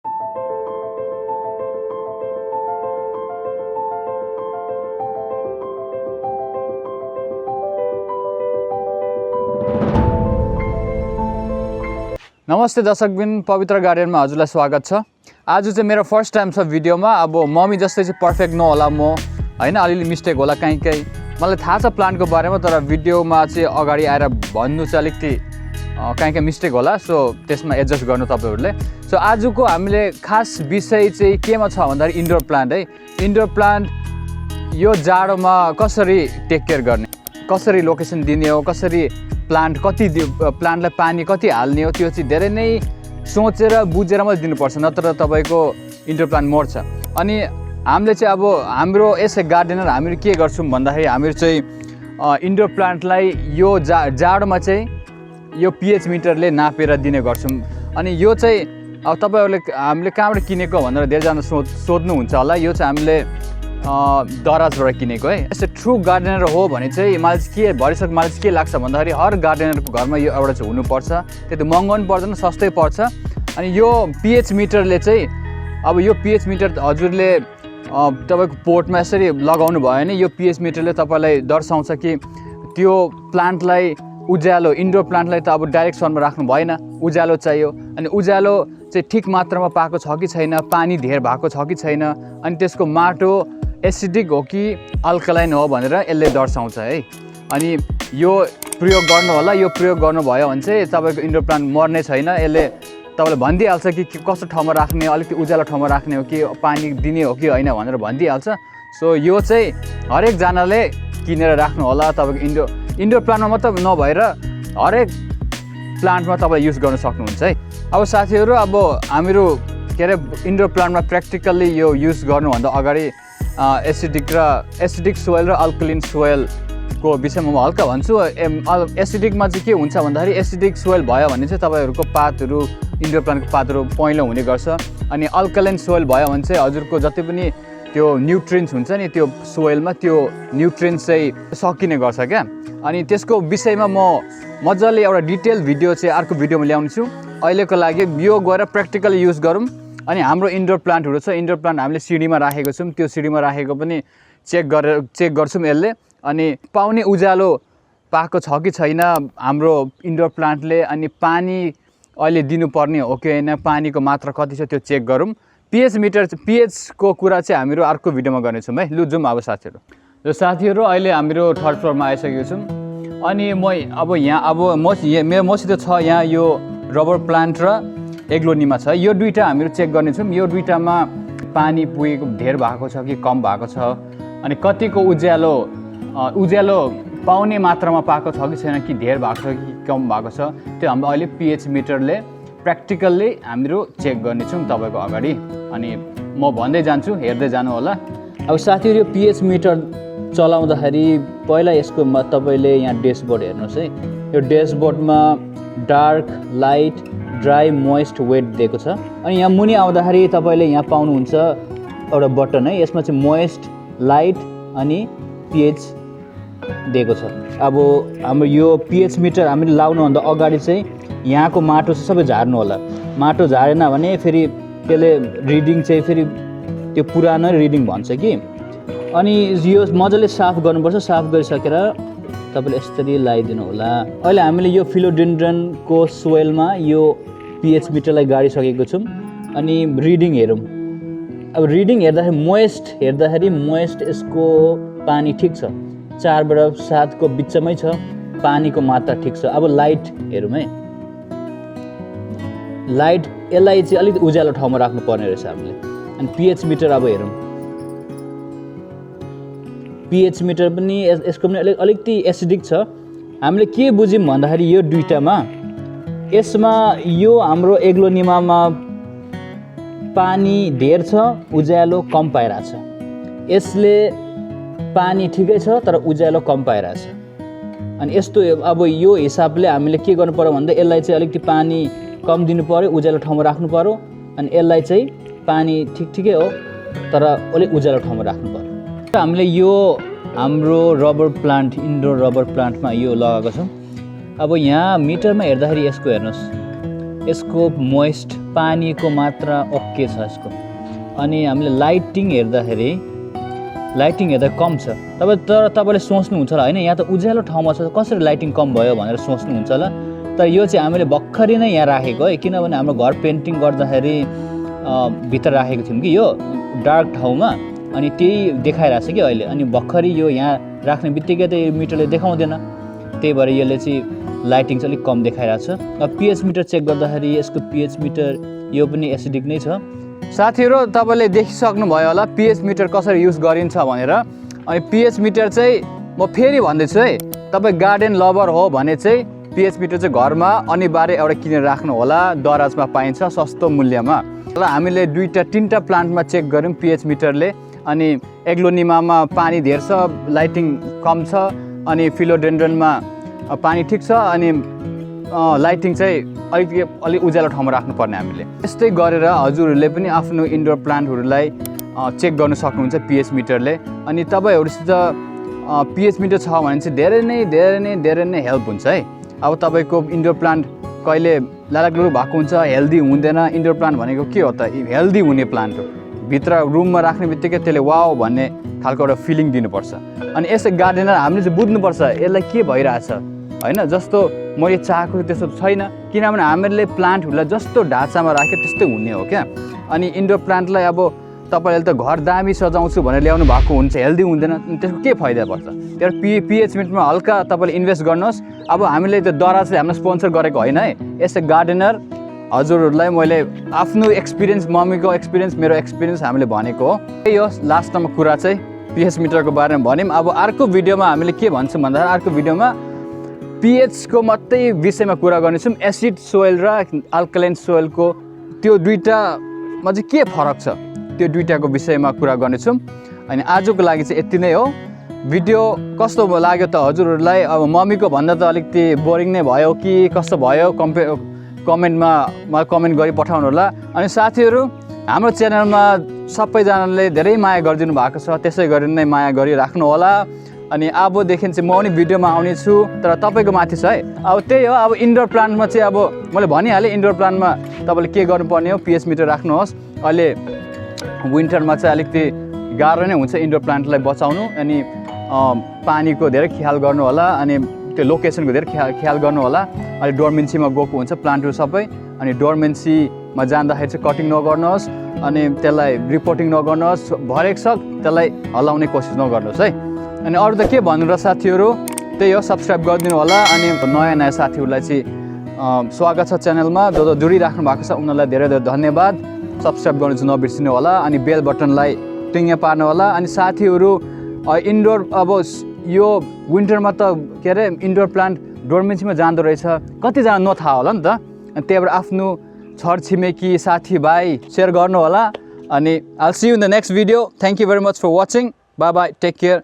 नमस्ते दर्शकबिन, पवित्र गार्डनमा हजुरलाई स्वागत छ। आज चाहिँ मेरो फर्स्ट टाइम छ भिडियोमा। अब मम्मी जस्तै चाहिँ पर्फेक्ट नहोला म, हैन, अलिअलि मिस्टेक होला कहीँ मलाई थाहा छ प्लान्टको बारेमा, तर भिडियोमा चाहिँ अगाडि आएर भन्नु चाहिँ अलिकति कहीँ मिस्टेक होला, सो त्यसमा एडजस्ट गर्नु तपाईहरुले। सो आजको हामीले खास विषय चाहिँ केमा छ भन्दाखेरि इन्डोर प्लान्ट है। इन्डोर प्लान्ट यो जाडोमा कसरी टेक केयर गर्ने, कसरी लोकेसन दिने हो, कसरी प्लान्ट कति प्लान्टलाई पानी कति हाल्ने हो, त्यो चाहिँ धेरै नै सोचेर बुझेर मात्रै दिनुपर्छ, नत्र तपाईको इन्डोर प्लान्ट मर्छ। अनि हामीले चाहिँ अब हाम्रो एज ए गार्डनर हामीले के गर्छौँ भन्दाखेरि हामीहरू चाहिँ इन्डोर प्लान्टलाई यो जाडोमा चाहिँ यो पीएच मिटरले नापेर दिने गर्छौँ। अनि यो चाहिँ अब तपाईहरुले हामीले कहाँबाट किनेको भनेर धेरैजना सोध्नुहुन्छ होला। यो चाहिँ हामीले दराजबाट किनेको है। यस्तो ट्रु गार्डनर हो भने चाहिँ मलाई चाहिँ के भरिसक्यो, मलाई चाहिँ के लाग्छ भन्दाखेरि हर गार्डनरको घरमा यो एउटा चाहिँ हुनुपर्छ। त्यो त महँगो पनि पर्दैन, सस्तै पर्छ। अनि यो पीएच मिटरले चाहिँ अब यो पीएच मिटर हजुरले तपाईको पोटमा यसरी लगाउनु भयो भने यो पीएच मिटरले तपाईलाई दर्शाउँछ कि त्यो प्लान्टलाई उज्यालो, इन्डोर प्लान्टलाई त अब डाइरेक्ट सनमा राख्नु भएन, उज्यालो चाहियो। अनि उज्यालो चाहिँ ठिक मात्रामा पाएको छ कि छैन, पानी धेर भएको छ कि छैन, अनि त्यसको माटो एसिडिक हो कि अल्कलाइन हो भनेर यसले दर्शाउँछ है। अनि यो प्रयोग गर्नु होला। यो प्रयोग गर्नुभयो भने चाहिँ तपाईको इन्डोर प्लान्ट मर्ने छैन। यसले तपाईलाई भनिदिइहाल्छ कि कस्तो ठाउँमा राख्ने, अलिकति उज्यालो ठाउँमा राख्ने हो कि पानी दिने हो कि होइन भनेर भनिदिइहाल्छ। सो यो चाहिँ हरेकजनाले किनेर राख्नु होला। तपाईँको इन्डोर प्लान्टमा मात्र नभएर हरेक प्लान्टमा तपाईँ युज गर्न सक्नुहुन्छ है। अब साथीहरू, अब हामीहरू के अरे इन्डोर प्लान्टमा प्र्याक्टिकल्ली यो युज गर्नुभन्दा अगाडि एसिडिक सोइल र अल्कलिन सोइलको विषयमा म हल्का भन्छु। एसिडिकमा चाहिँ के हुन्छ भन्दाखेरि एसिडिक सोइल भयो भने चाहिँ तपाईँहरूको पातहरू, इन्डोर प्लान्टको पातहरू पहेँलो हुने गर्छ। अनि अल्कलाइन सोइल भयो भने चाहिँ हजुरको जति पनि त्यो न्युट्रिन्ट्स हुन्छ नि त्यो सोइलमा, त्यो न्युट्रिन्ट्स चाहिँ सकिने गर्छ क्या। अनि त्यसको विषयमा म मजाले एउटा डिटेल भिडियो चाहिँ अर्को भिडियोमा ल्याउने छु। अहिलेको लागि यो गएर प्र्याक्टिकली युज गरौँ। अनि हाम्रो इन्डोर प्लान्टहरू छ, इन्डोर प्लान्ट हामीले सिडीमा राखेको छौँ, त्यो सिडीमा राखेको पनि चेक गर्छौँ यसले। अनि पाउने उज्यालो पाएको छ कि छैन हाम्रो इन्डोर प्लान्टले, अनि पानी अहिले दिनुपर्ने हो कि होइन, पानीको मात्रा कति छ त्यो चेक गरौँ। पीएचको कुरा चाहिँ हामीहरू अर्को भिडियोमा गर्नेछौँ है। लु जाउँ अब साथीहरू। र साथीहरू, अहिले हामीहरू थर्ड फ्लोरमा आइसकेको छौँ। अनि मसित छ यहाँ यो रबर प्लान्ट र एग्लोनिमा छ। यो दुईवटा हामीहरू चेक गर्नेछौँ। यो दुईवटामा पानी पुगेको धेर भएको छ कि कम भएको छ, अनि कतिको उज्यालो पाउने मात्रामा पाएको छ कि छैन, कि धेर भएको छ कि कम भएको छ, त्यो हाम्रो अहिले पीएच मिटरले प्र्याक्टिकल्ली हामीहरू चेक गर्नेछौँ तपाईँको अगाडि। अनि म भन्दै जान्छु, हेर्दै जानु होला। अब साथीहरू, यो पीएच मिटर चलाउँदाखेरि पहिला यसको तपाईँले यहाँ ड्यासबोर्ड हेर्नुहोस् है। यो ड्यासबोर्डमा dark, light, dry, moist, wet दिएको छ। अनि यहाँ मुनि आउँदाखेरि तपाईँले यहाँ पाउनुहुन्छ एउटा बटन है। यसमा चाहिँ मोइस्ट, लाइट अनि पीएच दिएको छ। अब हाम्रो यो पीएच मिटर हामीले लाउनुभन्दा अगाडि चाहिँ यहाँको माटो चाहिँ सबै झार्नु होला। माटो झारेन भने फेरि त्यसले रिडिङ चाहिँ फेरि त्यो पुरानो रिडिङ भन्छ कि। अनि यो मजाले साफ गर्नुपर्छ। साफ गरिसकेर तपाईँले यसरी लगाइदिनु होला। अहिले हामीले यो फिलोडेन्ड्रनको सोइलमा यो पीएच मिटरलाई गाडिसकेको छौँ। अनि रिडिङ हेरौँ। अब रिडिङ हेर्दाखेरि मोइस्ट यसको पानी ठिक छ, 4बाट 7को बिचमै छ, पानीको मात्रा ठिक छ। अब लाइट हेरौँ है। लाइट यसलाई चाहिँ अलिकति उज्यालो ठाउँमा राख्नुपर्ने रहेछ हामीले। अनि पीएच मिटर अब हेरौँ। पीएच मिटर पनि यसको पनि अलिकति एसिडिक छ। हामीले के बुझ्यौँ भन्दाखेरि यो दुईटामा, यसमा यो हाम्रो एग्लोनिमामा पानी धेर छ, उज्यालो कम पाइरहेछ। यसले पानी ठिकै छ तर उज्यालो कम पाइरहेछ। अनि यस्तो अब यो हिसाबले हामीले के गर्नु पर्यो भन्दा यसलाई चाहिँ अलिकति पानी कम दिनु पर्यो, उज्यालो ठाउँमा राख्नु पर्यो। अनि यसलाई चाहिँ पानी ठिकै हो तर अलिक उज्यालो ठाउँमा राख्नु पर्यो। हामीले यो हाम्रो रबर प्लान्ट, इन्डोर रबर प्लान्टमा यो लगाएको छौँ। अब यहाँ मिटरमा हेर्दाखेरि यसको हेर्नुहोस् यसको मोइस्ट पानीको मात्रा ओके छ यसको। अनि हामीले लाइटिङ हेर्दा कम छ। तर तपाईँले सोच्नुहुन्छ होला होइन यहाँ त उज्यालो ठाउँमा छ कसरी लाइटिङ कम भयो भनेर सोच्नुहुन्छ होला। तर यो चाहिँ हामीले भर्खरै नै यहाँ राखेको है, किनभने हाम्रो घर पेन्टिङ गर्दाखेरि भित्र राखेको थियौँ कि यो डार्क ठाउँमा, अनि त्यही देखाइरहेको छ कि अहिले। अनि भर्खरै यो यहाँ राख्ने बित्तिकै त यो मिटरले देखाउँदैन, त्यही भएर यसले चाहिँ लाइटिङ चाहिँ अलिक कम देखाइरहेको छ। अब पिएच मिटर चेक गर्दाखेरि यसको पिएच मिटर यो पनि एसिडिक नै छ। साथीहरू तपाईँले देखिसक्नुभयो होला पिएच मिटर कसरी युज गरिन्छ भनेर। अनि पिएच मिटर चाहिँ म फेरि भन्दैछु है, तपाईँ गार्डन लभर हो भने चाहिँ पिएच मिटर चाहिँ घरमा अनिवार्य एउटा किनेर राख्नु होला, दराजमा पाइन्छ सस्तो मूल्यमा। र हामीले 2-3टा प्लान्टमा चेक गऱ्यौँ पिएच मिटरले। अनि एग्लोनिमामा पानी धेर छ, लाइटिङ कम छ, अनि फिलोडेन्ड्रनमा पानी ठिक छ, अनि लाइटिङ चाहिँ अलिक उज्यालो ठाउँमा राख्नुपर्ने हामीले। यस्तै गरेर हजुरहरूले पनि आफ्नो इन्डोर प्लान्टहरूलाई चेक गर्न सक्नुहुन्छ पिएच मिटरले। अनि तपाईँहरूसित पिएच मिटर छ भने चाहिँ धेरै नै हेल्प हुन्छ है। अब तपाईँको इन्डोर प्लान्ट कहिले लालागुलुग भएको हुन्छ, हेल्दी हुँदैन। इन्डोर प्लान्ट भनेको के हो त, हेल्दी हुने प्लान्ट हो। भित्र रुममा राख्ने बित्तिकै त्यसले वाउ भन्ने खालको एउटा फिलिङ दिनुपर्छ। अनि यसै गार्डनर हामीले चाहिँ बुझ्नुपर्छ यसलाई के भइरहेछ होइन, जस्तो मैले चाहेको त्यस्तो छैन, किनभने हामीले प्लान्टहरूलाई जस्तो ढाँचामा राख्यो त्यस्तै हुने हो क्या। अनि इन्डोर प्लान्टलाई अब तपाईँले त घर दामी सजाउँछु भनेर ल्याउनु भएको हुन्छ, हेल्दी हुँदैन, त्यसको के फाइदा पर्छ। त्यो पिएच मिटरमा हल्का तपाईँले इन्भेस्ट गर्नुहोस्। अब हामीले त्यो दरा चाहिँ हामीलाई स्पोन्सर गरेको होइन है, यसै गार्डनर हजुरहरूलाई मैले आफ्नो एक्सपिरियन्स, मम्मीको एक्सपिरियन्स, मेरो एक्सपिरियन्स हामीले भनेको हो। त्यही हो लास्टमा कुरा चाहिँ पिएच मिटरको बारेमा भन्यौँ। अब अर्को भिडियोमा हामीले के भन्छौँ भन्दाखेरि अर्को भिडियोमा पिएचको मात्रै विषयमा कुरा गर्नेछौँ। एसिड सोइल र अल्कलाइन सोइलको त्यो दुईटामा चाहिँ के फरक छ त्यो दुईटाको विषयमा कुरा गर्नेछौँ। अनि आजको लागि चाहिँ यति नै हो। भिडियो कस्तो लाग्यो त हजुरहरूलाई, अब मम्मीको भन्दा त अलिकति बोरिङ नै भयो कि कस्तो भयो कमेन्टमा कमेन्ट गरी पठाउनु होला। अनि साथीहरू हाम्रो च्यानलमा सबैजनाले धेरै माया गरिदिनु भएको छ, त्यसै गरी नै माया गरिराख्नु होला। अनि अबदेखि चाहिँ म पनि भिडियोमा आउने छु, तर तपाईँको माथि छ है। अब त्यही हो, अब इन्डोर प्लान्टमा चाहिँ अब मैले भनिहालेँ इन्डोर प्लान्टमा तपाईँले के गर्नुपर्ने हो, पिएच मिटर राख्नुहोस्। अहिले विन्टरमा चाहिँ अलिकति गाह्रो नै हुन्छ इन्डोर प्लान्टलाई बचाउनु। अनि पानीको धेरै ख्याल गर्नु होला, अनि त्यो लोकेसनको धेरै ख्याल गर्नु होला। अनि डोर्मेन्सीमा गएको हुन्छ प्लान्टहरू सबै, अनि डोर्मेन्सीमा जाँदाखेरि चाहिँ कटिङ नगर्नुहोस्, अनि त्यसलाई रिपोर्टिङ नगर्नुहोस्, भरेको छ त्यसलाई हल्लाउने कोसिस नगर्नुहोस् है। अनि अरू त के भन्नु र साथीहरू, त्यही हो, सब्सक्राइब गरिदिनु होला। अनि नयाँ साथीहरूलाई चाहिँ स्वागत छ च्यानलमा, जो जोडिराख्नु भएको छ उनीहरूलाई धेरै धेरै धन्यवाद। सब्सक्राइब गर्नु चाहिँ नबिर्सिनु होला, अनि बेल बटनलाई टिङ्गे पार्नु होला। अनि साथीहरू इन्डोर अब यो विन्टरमा त के अरे इन्डोर प्लान्ट डोर्मेन्सीमा जाँदो रहेछ, कतिजना नथाहा होला नि त। अनि त्यही भएर आफ्नो छरछिमेकी साथीभाइ सेयर गर्नु होला। अनि I'll see you in the next video. Thank you very much for watching. Bye bye. Take care.